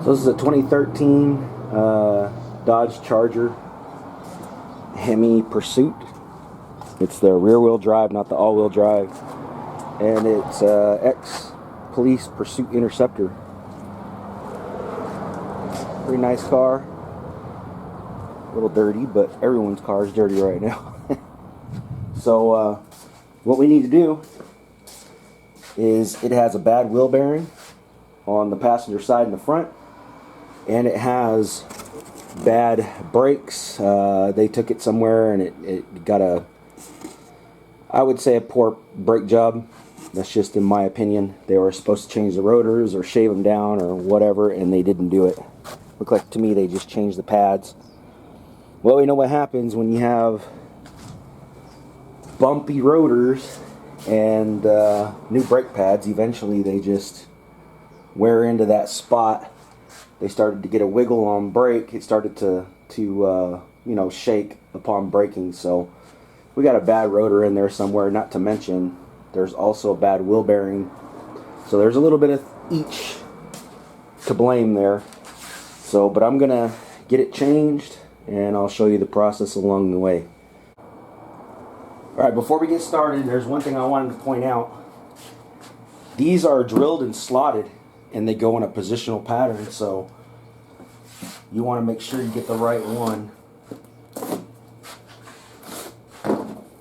So this is a 2013 Dodge Charger HEMI Pursuit. It's the rear-wheel drive, not the all-wheel drive, and it's ex-police Pursuit Interceptor. Pretty nice car. A little dirty, but everyone's car is dirty right now. So what we need to do is, it has a bad wheel bearing on the passenger side in the front, and it has bad brakes. They took it somewhere and it got a, I would say, a poor brake job. That's just in my opinion. They were supposed to change the rotors or shave them down or whatever, and they didn't do it. Looked like to me they just changed the pads. Well, we know what happens when you have bumpy rotors and new brake pads. Eventually they just wear into that spot. They started to get a wiggle on brake. It started to you know, shake upon braking. So we got a bad rotor in there somewhere. Not to mention there's also a bad wheel bearing. So there's a little bit of each to blame there. So, but I'm gonna get it changed and I'll show you the process along the way. Alright, before we get started, there's one thing I wanted to point out. These are drilled and slotted, and they go in a positional pattern, so you want to make sure you get the right one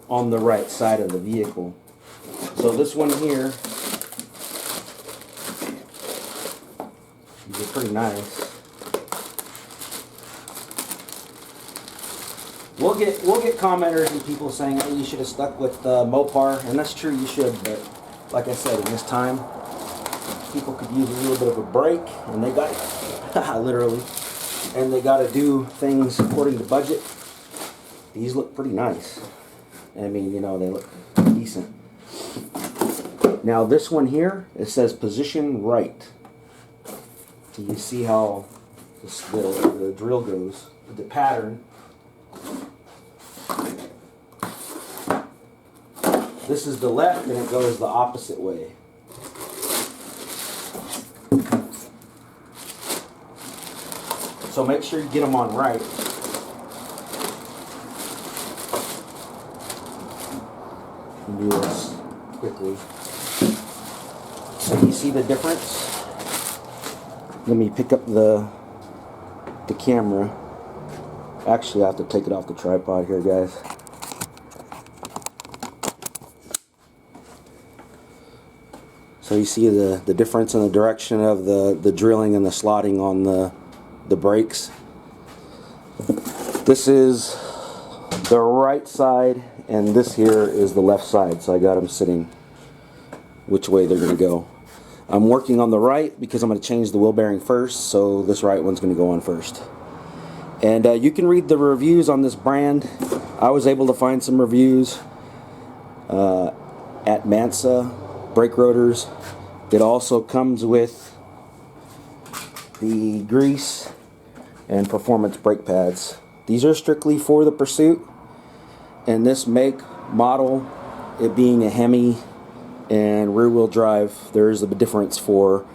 on the right side of the vehicle. So this one here, these are pretty nice. We'll get commenters and people saying, "Oh, you should have stuck with Mopar," and that's true, you should. But like I said, in this time, people could use a little bit of a break, and they got literally, and they got to do things according to budget. These look pretty nice. I mean, you know, they look decent. Now this one here, it says position right. So you see how the drill goes, the pattern. This is the left, and it goes the opposite way. So make sure you get them on right. Do this quickly. So you see the difference? Let me pick up the camera. Actually, I have to take it off the tripod here, guys. So you see the difference in the direction of the drilling and the slotting on the brakes. This is the right side, and this here is the left side. So I got them sitting which way they're going to go. I'm working on the right because I'm going to change the wheel bearing first, so this right one's going to go on first. And you can read the reviews on this brand. I was able to find some reviews at Mansa brake rotors. It also comes with the grease and performance brake pads. These are strictly for the Pursuit, and this make, model, it being a HEMI and rear wheel drive, there's a difference for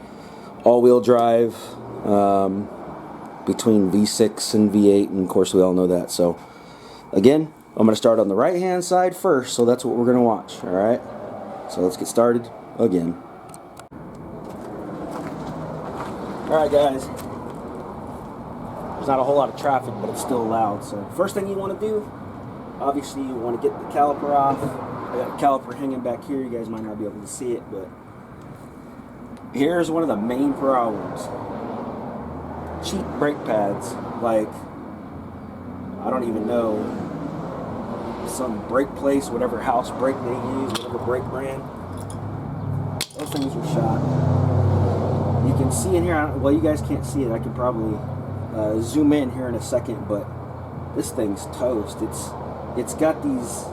all wheel drive between V6 and V8, and of course we all know that. So again, I'm going to start on the right hand side first, so that's what we're going to watch. Alright, so let's get started again. Alright guys, there's not a whole lot of traffic, but it's still loud. So first thing you want to do, obviously you want to get the caliper off. I got a caliper hanging back here. You guys might not be able to see it, but here's one of the main problems. Cheap brake pads, like, I don't even know, some brake place, whatever house brake they use, whatever brake brand, those things are shot. You can see in here, well, you guys can't see it, I can probably zoom in here in a second, but this thing's toast. It's got these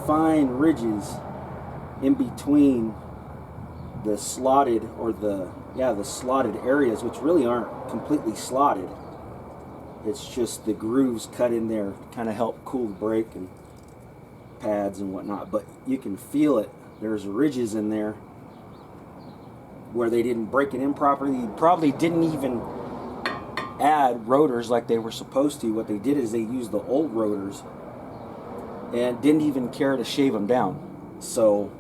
fine ridges in between the slotted, or the slotted areas, which really aren't completely slotted. It's just the grooves cut in there to kind of help cool the brake and pads and whatnot, but you can feel it. There's ridges in there where they didn't break it in properly. You probably didn't even add rotors like they were supposed to. What they did is they used the old rotors and didn't even care to shave them down. So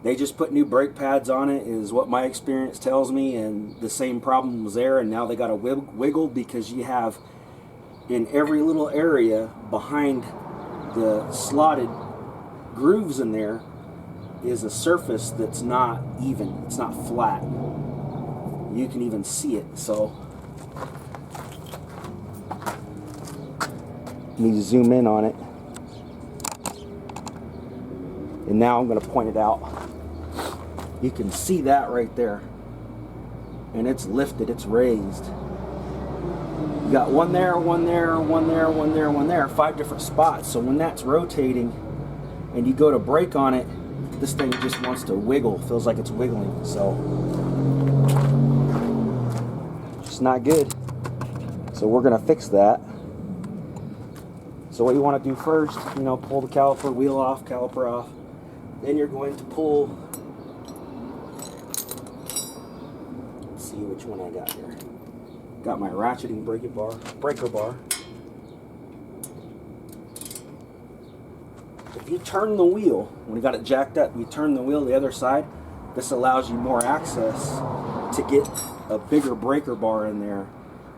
they just put new brake pads on it, is what my experience tells me, and the same problem was there, and now they got to wiggle, because you have in every little area behind the slotted grooves in there is a surface that's not even, it's not flat. You can even see it. So let me zoom in on it, and now I'm going to point it out. You can see that right there, and it's lifted, it's raised. You got one there, one there, one there, one there, one there, 5 different spots. So when that's rotating and you go to brake on it, this thing just wants to wiggle, feels like it's wiggling. So it's not good. So we're gonna fix that. So what you want to do first, you know, pull the caliper wheel off, caliper off. Then you're going to pull, let's see which one I got here. Got my ratcheting breaker bar. If you turn the wheel, when you got it jacked up, you turn the wheel the other side, this allows you more access to get a bigger breaker bar in there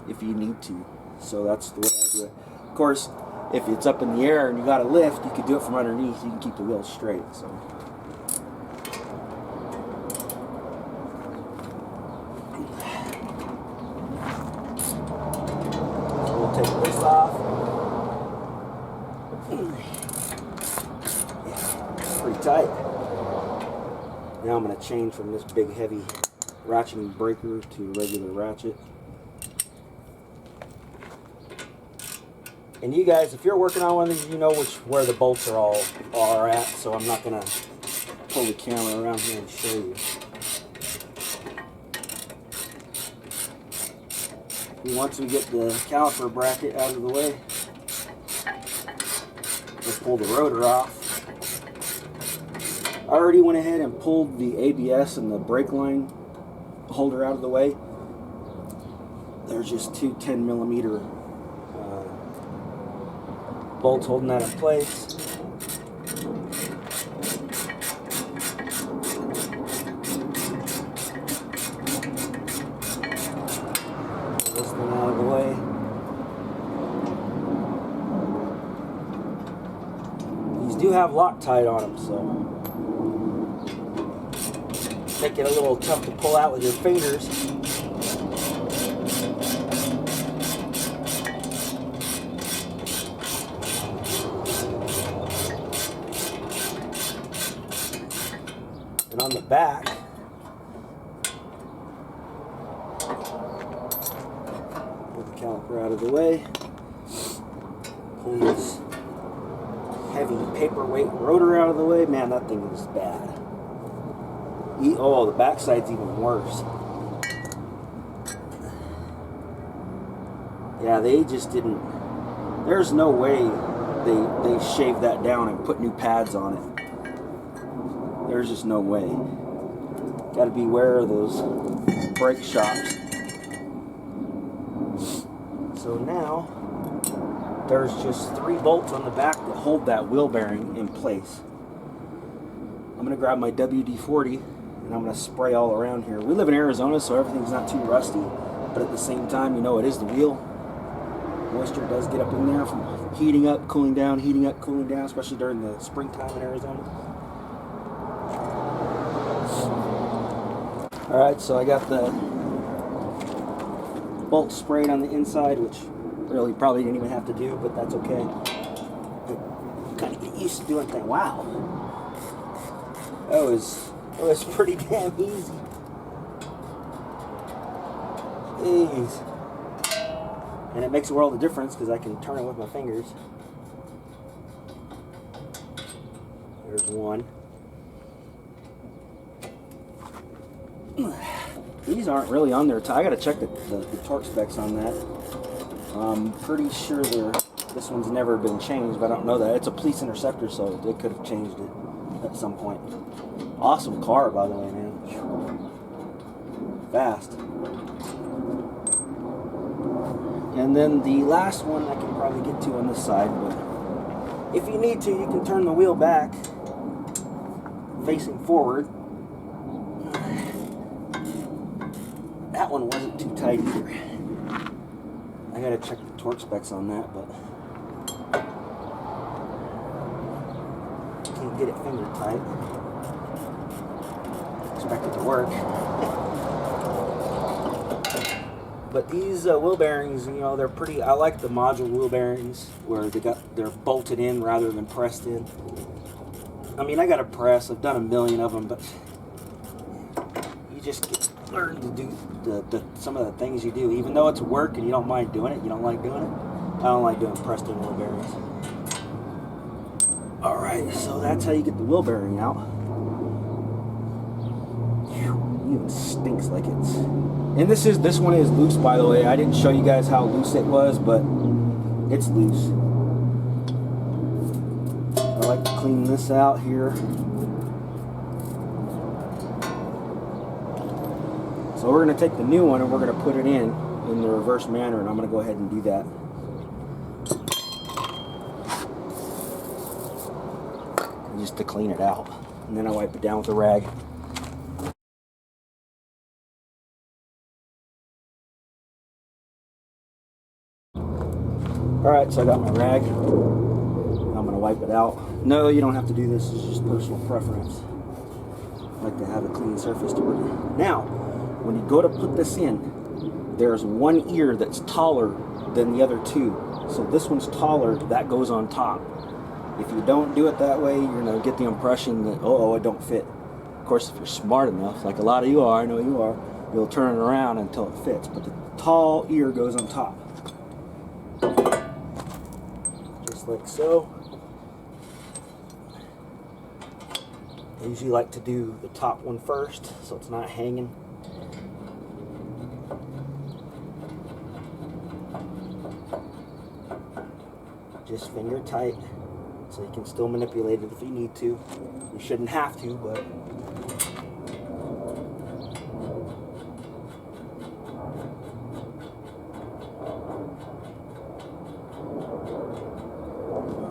if you need to. So that's the way I do it. Of course, if it's up in the air and you got a lift, you can do it from underneath. You can keep the wheel straight. So we'll take this off. Pretty tight. Now I'm going to change from this big heavy ratcheting breaker to regular ratchet. And you guys, if you're working on one of these, you know where the bolts are at, so I'm not going to pull the camera around here and show you. And once we get the caliper bracket out of the way, we'll pull the rotor off. I already went ahead and pulled the ABS and the brake line holder out of the way. There's just two 10mm bolts holding that in place. This thing out of the way. These do have Loctite on them, so make it a little tough to pull out with your fingers. And on the back, pull the caliper out of the way, pull this heavy paperweight rotor out of the way. Man, that thing is bad. Oh, the backside's even worse. Yeah, they just didn't. There's no way they shaved that down and put new pads on it. There's just no way. Got to beware of those brake shops. So now there's just 3 bolts on the back that hold that wheel bearing in place. I'm gonna grab my WD-40. And I'm going to spray all around here. We live in Arizona, so everything's not too rusty, but at the same time, you know, it is the wheel. Moisture does get up in there from heating up, cooling down, especially during the springtime in Arizona. Alright, so I got the bolt sprayed on the inside, which really probably didn't even have to do, but that's okay. Kind of get used to doing things. Wow. That was pretty damn easy. Jeez. And it makes a world of difference because I can turn it with my fingers. There's one. These aren't really on there. I gotta check the torque specs on that. I'm pretty sure this one's never been changed, but I don't know that. It's a police interceptor, so they could have changed it at some point. Awesome car, by the way, man. Fast. And then the last one I can probably get to on this side, but if you need to, you can turn the wheel back, facing forward. That one wasn't too tight either. I gotta check the torque specs on that, but can't get it finger tight. Expect it to work. But these wheel bearings, you know, they're pretty. I like the module wheel bearings where they're bolted in rather than pressed in. I mean, I got a press. I've done a million of them, but you just learn to do some of the things you do. Even though it's work and you don't mind doing it, you don't like doing it. I don't like doing pressed in wheel bearings. All right, so that's how you get the wheel bearing out. It even stinks like it's. And this one is loose, by the way. I didn't show you guys how loose it was, but it's loose. I like to clean this out here. So we're going to take the new one and we're going to put it in the reverse manner, and I'm going to go ahead and do that. Just to clean it out. And then I wipe it down with a rag. Alright, so I got my rag. I'm going to wipe it out. No, you don't have to do this. It's just personal preference. I like to have a clean surface to work in. Now, when you go to put this in, there's one ear that's taller than the other two. So this one's taller, that goes on top. If you don't do it that way, you're going to get the impression that, oh, it don't fit. Of course, if you're smart enough, like a lot of you are, I know you are, you'll turn it around until it fits. But the tall ear goes on top. Just like so. I usually like to do the top one first, so it's not hanging. Just finger tight, so you can still manipulate it if you need to. You shouldn't have to, but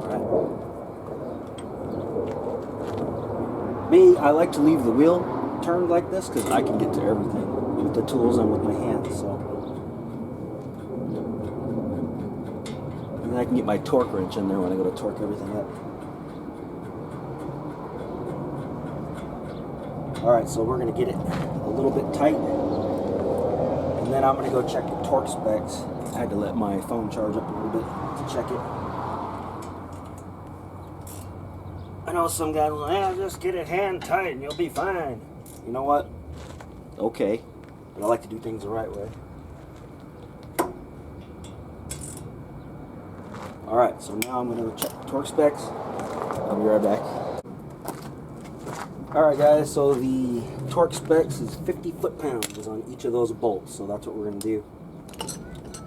alright. Me, I like to leave the wheel turned like this because I can get to everything with the tools and with my hands. So. And I can get my torque wrench in there when I go to torque everything up. Alright, so we're going to get it a little bit tight. And then I'm going to go check the torque specs. I had to let my phone charge up a little bit to check it. I know some guys will, just get it hand tight and you'll be fine. You know what? Okay. But I like to do things the right way. Alright, so now I'm going to check the torque specs. I'll be right back. Alright guys, so the torque specs is 50 foot-pounds on each of those bolts. So that's what we're going to do.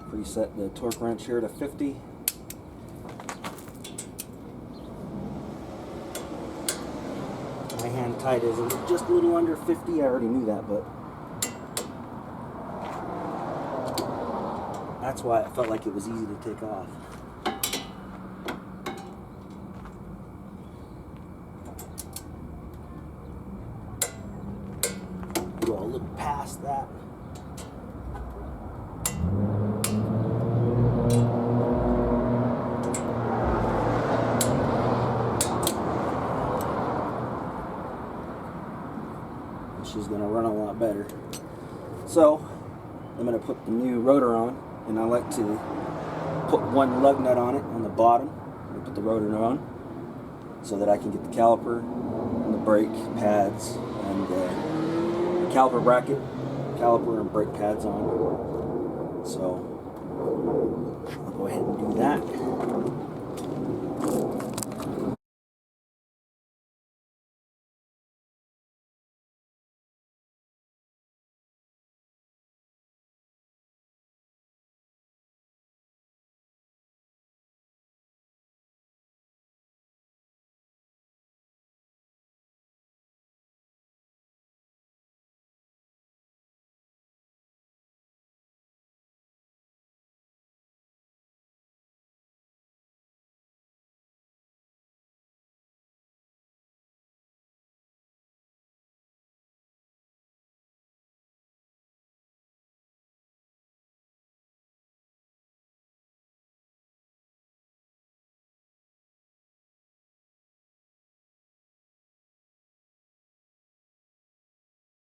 Preset the torque wrench here to 50. My hand tight is just a little under 50. I already knew that, but that's why it felt like it was easy to take off. Go a little past that. She's going to run a lot better. So I'm going to put the new rotor on, and I like to put one lug nut on it on the bottom and put the rotor on so that I can get the caliper and the brake pads and the caliper bracket, caliper and brake pads on. So I'll go ahead and do that.